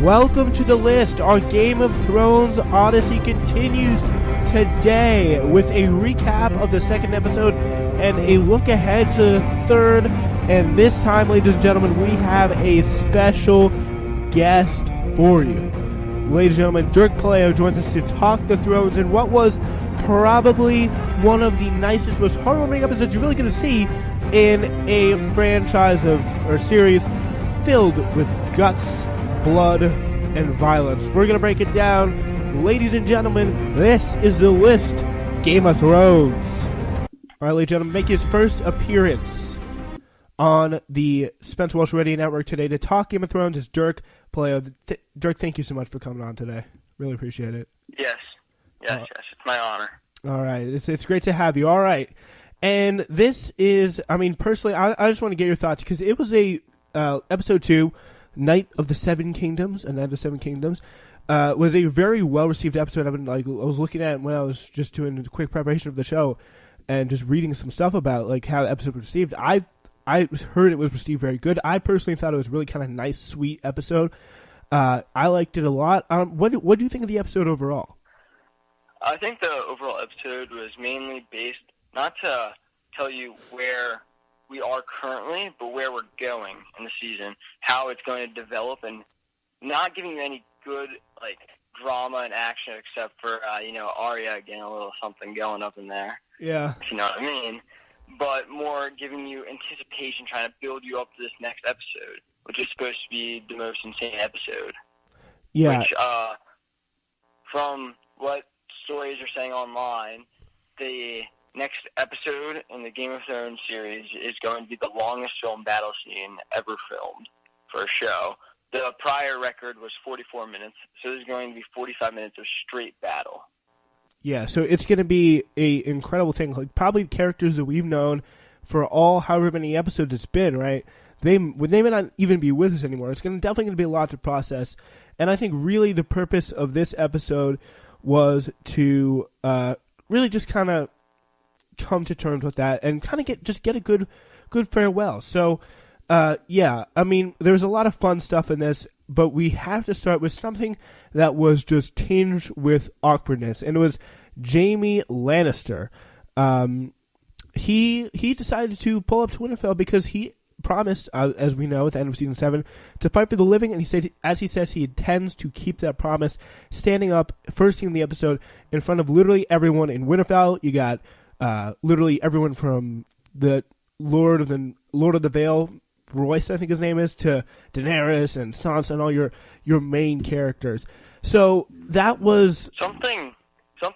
Welcome to the list. Our Game of Thrones Odyssey continues today with a recap of the second episode and a look ahead to the third. And this time, ladies and gentlemen, we have a special guest for you. Ladies and gentlemen, Dirk Puleo joins us to talk the Thrones in what was probably one of the nicest, most heartwarming episodes you're really going to see in a franchise or series filled with guts, blood, and violence. We're going to break it down. Ladies and gentlemen, this is the list. Game of Thrones. All right, ladies and gentlemen, make his first appearance on the Spencer Walsh Radio Network today to talk Game of Thrones is Dirk Puleo. Dirk, thank you so much for coming on today. Really appreciate it. Yes. It's my honor. All right, it's great to have you. All right, and this is, personally, I just want to get your thoughts because it was a episode 2, Night of the Seven Kingdoms, a Night of the Seven Kingdoms, was a very well received episode. I was looking at it when I was just doing a quick preparation of the show and just reading some stuff about how the episode was received. I heard it was received very good. I personally thought it was really kind of nice, sweet episode. I liked it a lot. What do you think of the episode overall? I think the overall episode was mainly based, not to tell you where we are currently, but where we're going in the season, how it's going to develop, and not giving you any good drama and action except for Arya getting a little something going up in there. Yeah. If you know what I mean. But more giving you anticipation, trying to build you up to this next episode, which is supposed to be the most insane episode. Yeah. Which, from what stories are saying online, the next episode in the Game of Thrones series is going to be the longest film battle scene ever filmed for a show. The prior record was 44 minutes, so there's going to be 45 minutes of straight battle. Yeah, so it's going to be a incredible thing. Probably the characters that we've known for however many episodes it's been, right? They may not even be with us anymore. It's definitely going to be a lot to process. And I think really the purpose of this episode was to really just kind of come to terms with that and kind of get a good farewell. So, there's a lot of fun stuff in this, but we have to start with something that was just tinged with awkwardness, and it was Jaime Lannister. He decided to pull up to Winterfell because he promised, as we know at the end of season 7, to fight for the living, and he said, as he says, he intends to keep that promise, standing up first thing in the episode in front of literally everyone in Winterfell. You got literally everyone from the Lord of the Vale, Royce, I think his name is, to Daenerys and Sansa and all your main characters. So that was something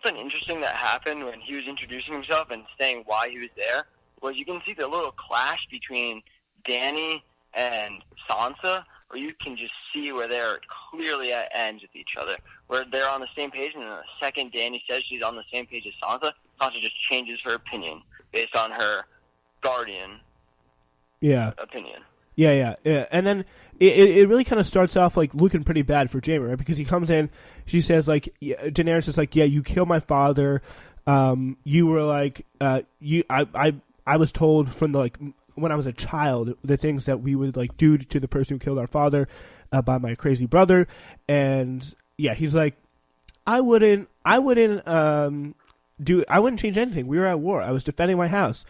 interesting that happened when he was introducing himself and saying why he was there. Was you can see the little clash between Dany and Sansa, where you can just see where they're clearly at ends with each other, where they're on the same page, and the second Dany says she's on the same page as Sansa, Sansa just changes her opinion based on her guardian opinion. Yeah. And then it really kind of starts off looking pretty bad for Jaime, right? Because he comes in, she says Daenerys is you killed my father. You were I was told from when I was a child the things that we would do to the person who killed our father by my crazy brother. And yeah, he's I wouldn't change anything. We were at war. I was defending my house,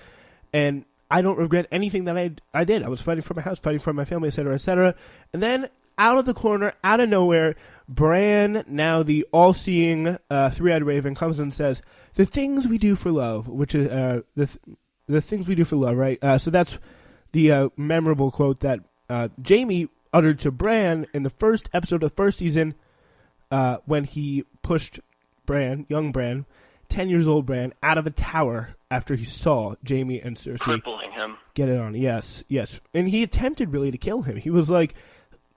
and I don't regret anything that I did. I was fighting for my house, fighting for my family, etc., etc. And then out of the corner, out of nowhere, Bran, now the all-seeing three-eyed raven, comes and says, "The things we do for love," which is the things we do for love, right? So that's the memorable quote that Jaime uttered to Bran in the first episode of the first season when he pushed young Bran, 10 years old Bran, out of a tower after he saw Jaime and Cersei crippling him. Get it on. Yes. And he attempted really to kill him. He was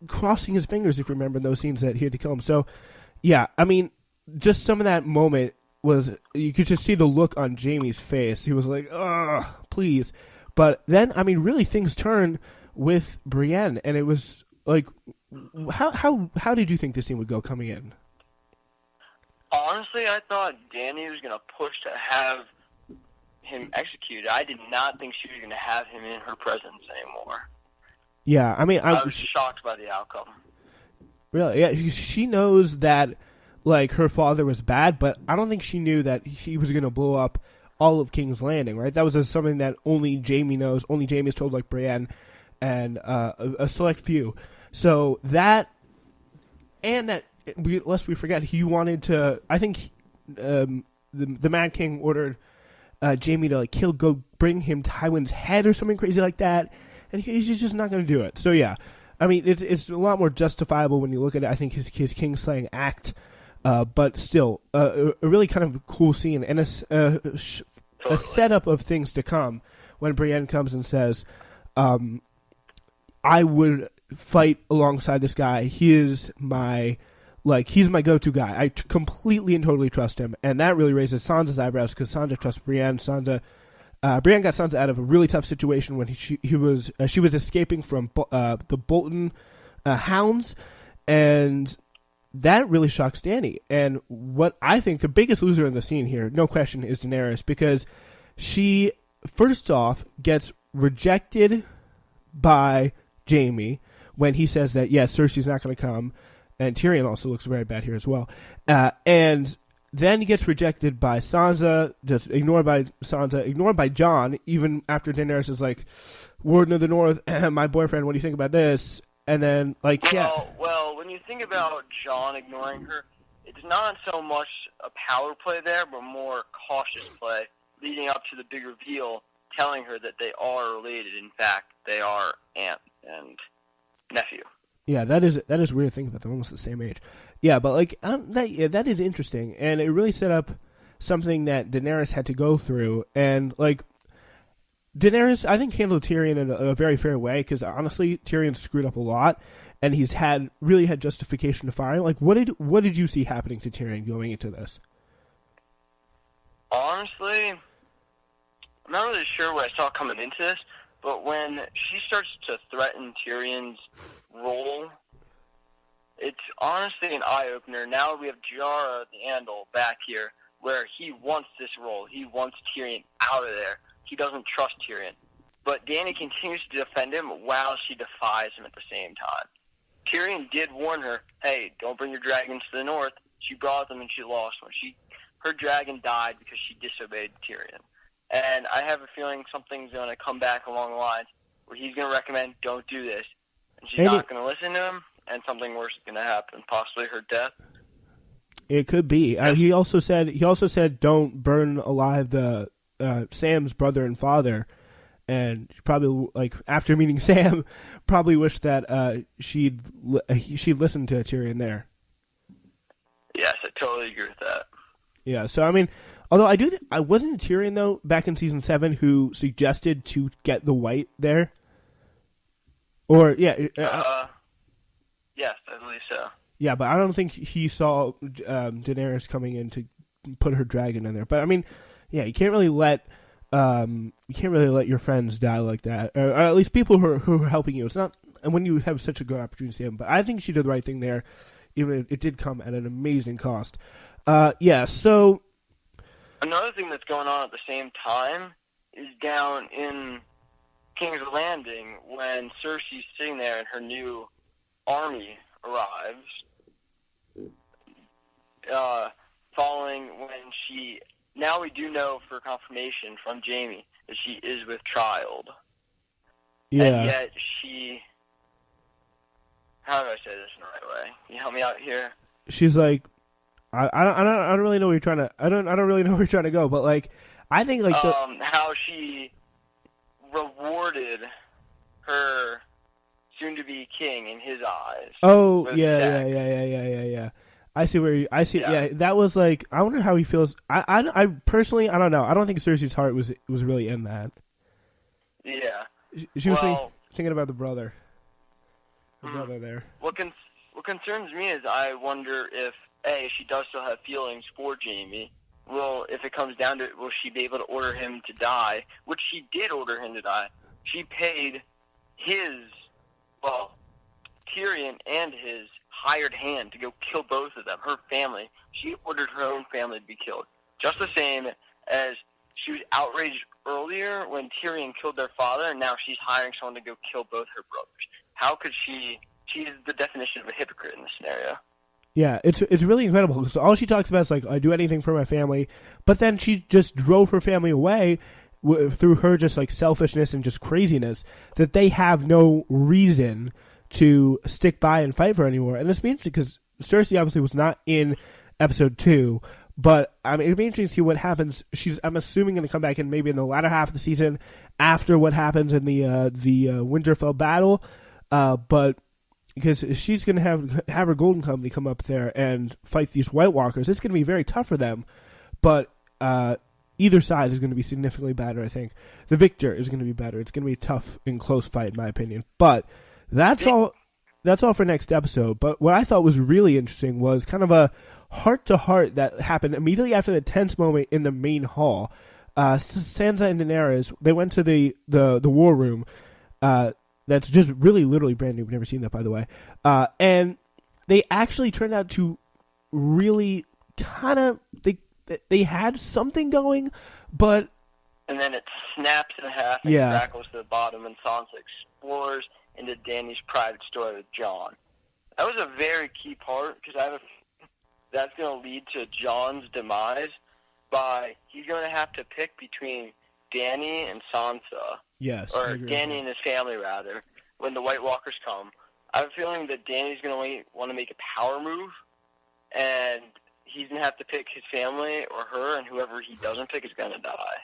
crossing his fingers, if you remember those scenes that he had to kill him. So, yeah, just some of that moment was, you could just see the look on Jaime's face. He was ugh, please. But then, really things turned with Brienne, and it was how did you think this scene would go coming in? Honestly, I thought Dany was going to push to have him executed. I did not think she was going to have him in her presence anymore. Yeah, I was shocked by the outcome. Really? Yeah, she knows that, like, her father was bad, but I don't think she knew that he was going to blow up all of King's Landing, right? That was something that only Jaime knows. Only Jaime's told, like, Brienne and a select few. So that, and that, lest we forget, he wanted to, I think the Mad King ordered Jaime to, like, go bring him Tywin's head or something crazy like that, and he's just not going to do it. So, yeah. I mean, it's a lot more justifiable when you look at it. I think his Kingslaying act, but still, a really kind of cool scene and a setup of things to come when Brienne comes and says, "I would fight alongside this guy. He is he's my go-to guy. I completely and totally trust him." And that really raises Sansa's eyebrows because Sansa trusts Brienne. Brienne got Sansa out of a really tough situation when she was escaping from the Bolton hounds, and that really shocks Dany. And what I think the biggest loser in the scene here, no question, is Daenerys, because she first off gets rejected by Jaime when he says that Cersei's not going to come, and Tyrion also looks very bad here as well, and then he gets rejected by Sansa, just ignored by Sansa, ignored by Jon, even after Daenerys is like, Warden of the North, my boyfriend, what do you think about this? And then, Well, when you think about Jon ignoring her, it's not so much a power play there, but more cautious play, leading up to the big reveal, telling her that they are related. In fact, they are aunt and nephew. Yeah, that is a weird thing about them, almost the same age. Yeah, but that is interesting, and it really set up something that Daenerys had to go through, and Daenerys, I think, handled Tyrion in a very fair way, because honestly, Tyrion screwed up a lot, and he's really had justification to fire. Like, what did you see happening to Tyrion going into this? Honestly, I'm not really sure what I saw coming into this, but when she starts to threaten Tyrion's role, it's honestly an eye-opener. Now we have Jara the Andal back here, where he wants this role. He wants Tyrion out of there. He doesn't trust Tyrion. But Dany continues to defend him while she defies him at the same time. Tyrion did warn her, hey, don't bring your dragons to the north. She brought them and she lost one. Her dragon died because she disobeyed Tyrion. And I have a feeling something's going to come back along the lines where he's going to recommend, don't do this. And she's not going to listen to him, and something worse is going to happen, possibly her death. It could be. He also said, don't burn alive the Sam's brother and father. And probably, after meeting Sam, probably wished that she'd listened to Tyrion there. Yes, I totally agree with that. Yeah, so I mean, although I wasn't Tyrion though back in season 7 who suggested to get the White there, or yes, I believe so. Yeah, but I don't think he saw Daenerys coming in to put her dragon in there. But I mean, yeah, you can't really let your friends die like that, or at least people who are helping you. It's not, and when you have such a good opportunity to see them. But I think she did the right thing there, even if it did come at an amazing cost. So another thing that's going on at the same time is down in King's Landing when Cersei's sitting there and her new army arrives, following when now we do know for confirmation from Jaime that she is with child. Yeah. And yet how do I say this in the right way? Can you help me out here? She's like, I don't really know where you're trying to. I don't really know where you're trying to go. But I think how she rewarded her soon-to-be king in his eyes. Oh yeah. I see where I see. Yeah, that was I wonder how he feels. I personally, I don't know. I don't think Cersei's heart was really in that. Yeah. She was thinking about the brother. The brother there. What concerns me is I wonder if she does still have feelings for Jaime. If it comes down to it, will she be able to order him to die? Which she did order him to die. She paid Tyrion and his hired hand to go kill both of them, her family. She ordered her own family to be killed. Just the same as she was outraged earlier when Tyrion killed their father, and now she's hiring someone to go kill both her brothers. How could she she's the definition of a hypocrite in this scenario. Yeah, it's really incredible because all she talks about is like, I do anything for my family, but then she just drove her family away through her just like selfishness and just craziness that they have no reason to stick by and fight for anymore. And it's interesting because Cersei obviously was not in episode 2, but I mean, it'd be interesting to see what happens. I'm assuming, going to come back in maybe in the latter half of the season after what happens in the Winterfell battle, but because she's going to have her Golden Company come up there and fight these White Walkers. It's going to be very tough for them, but either side is going to be significantly better, I think. The victor is going to be better. It's going to be a tough and close fight, in my opinion. But that's all for next episode. But what I thought was really interesting was kind of a heart-to-heart that happened immediately after the tense moment in the main hall. Sansa and Daenerys, they went to the war room, that's just really literally brand new. We've never seen that, by the way. And they actually turned out to really kind of... They had something going, but... And then it snaps in half and crackles to the bottom, and Sansa explores into Dany's private story with Jon. That was a very key part, because that's going to lead to Jon's demise by... He's going to have to pick between Dany and Sansa. Yes. Or Dany and his family, rather, when the White Walkers come. I have a feeling that Dany's going to want to make a power move, and he's going to have to pick his family or her, and whoever he doesn't pick is going to die.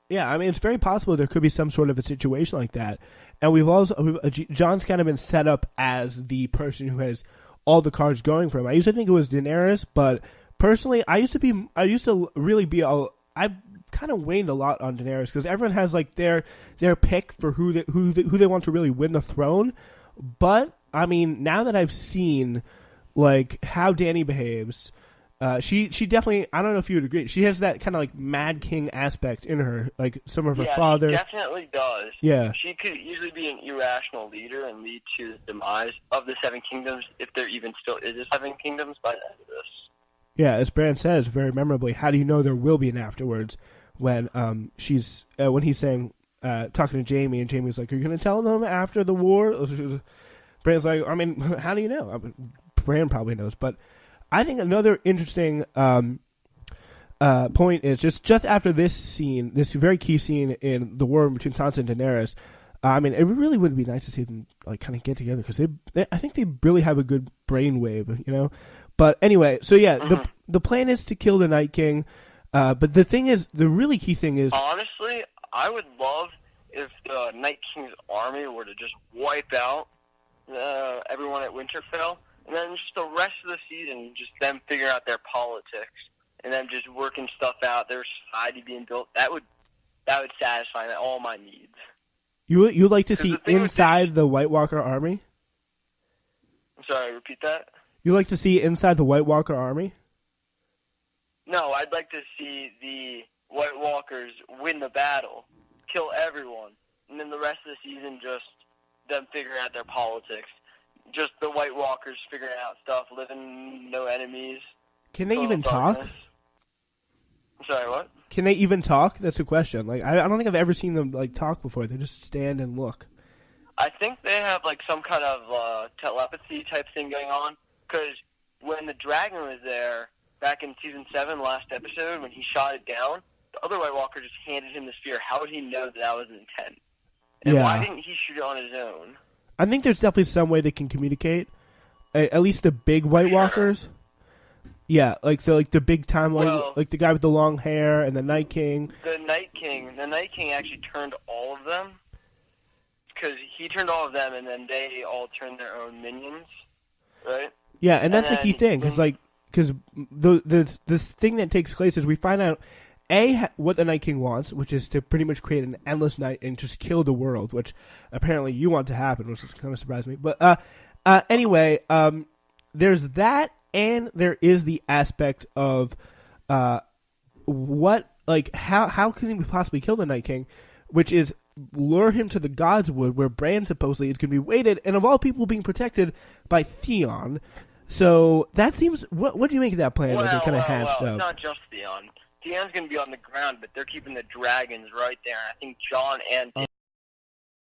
Yeah, I mean, it's very possible there could be some sort of a situation like that. And Jon's kind of been set up as the person who has all the cards going for him. I used to think it was Daenerys, but personally, I used to really be I kind of waned a lot on Daenerys because everyone has like their pick for who they want to really win the throne. But I mean, now that I've seen like how Dany behaves, she definitely, I don't know if you would agree, she has that kind of like Mad King aspect in her, like some of her father. She definitely does. Yeah, she could easily be an irrational leader and lead to the demise of the Seven Kingdoms, if there even still is a Seven Kingdoms by the end of this. Yeah, as Bran says very memorably, how do you know there will be an afterwards? When when he's saying, talking to Jaime, and Jaime's like, are you going to tell them after the war? Bran's like, I mean, how do you know? I mean, Bran probably knows, but I think another interesting point is just after this scene, this very key scene in the war between Sansa and Daenerys. I mean, it really would be nice to see them like kind of get together because I think they really have a good brainwave, you know. But anyway, so yeah, the plan is to kill the Night King. But the thing is, the really key thing is... Honestly, I would love if the Night King's army were to just wipe out everyone at Winterfell, and then just the rest of the season, just them figuring out their politics, and them just working stuff out, their society being built. That would satisfy all my needs. You like to see inside the White Walker army? I'm sorry, repeat that? You like to see inside the White Walker army? No, I'd like to see the White Walkers win the battle, kill everyone, and then the rest of the season just them figuring out their politics. Just the White Walkers figuring out stuff, living no enemies. Can they even talk? I'm sorry, what? Can they even talk? That's a question. Like, I don't think I've ever seen them like talk before. They just stand and look. I think they have like some kind of telepathy type thing going on, because when the dragon was there, back in Season 7, last episode, when he shot it down, the other White Walker just handed him the spear. How would he know that was an intent? And why didn't he shoot it on his own? I think there's definitely some way they can communicate. At least the big White Walkers. Yeah, like the big time, like the guy with the long hair and the Night King. The Night King actually turned all of them. Because he turned all of them, and then they all turned their own minions, right? Yeah, and that's the key thing, because this thing that takes place is we find out what the Night King wants, which is to pretty much create an endless night and just kill the world, which apparently you want to happen, which kind of surprised me. But anyway, there's that, and there is the aspect of how can we possibly kill the Night King, which is lure him to the Godswood, where Bran supposedly is going to be waited, and of all people being protected by Theon. So that seems. What do you make of that plan that they kind of hatched up? It's not just Theon. Theon's going to be on the ground, but they're keeping the dragons right there. I think Jon and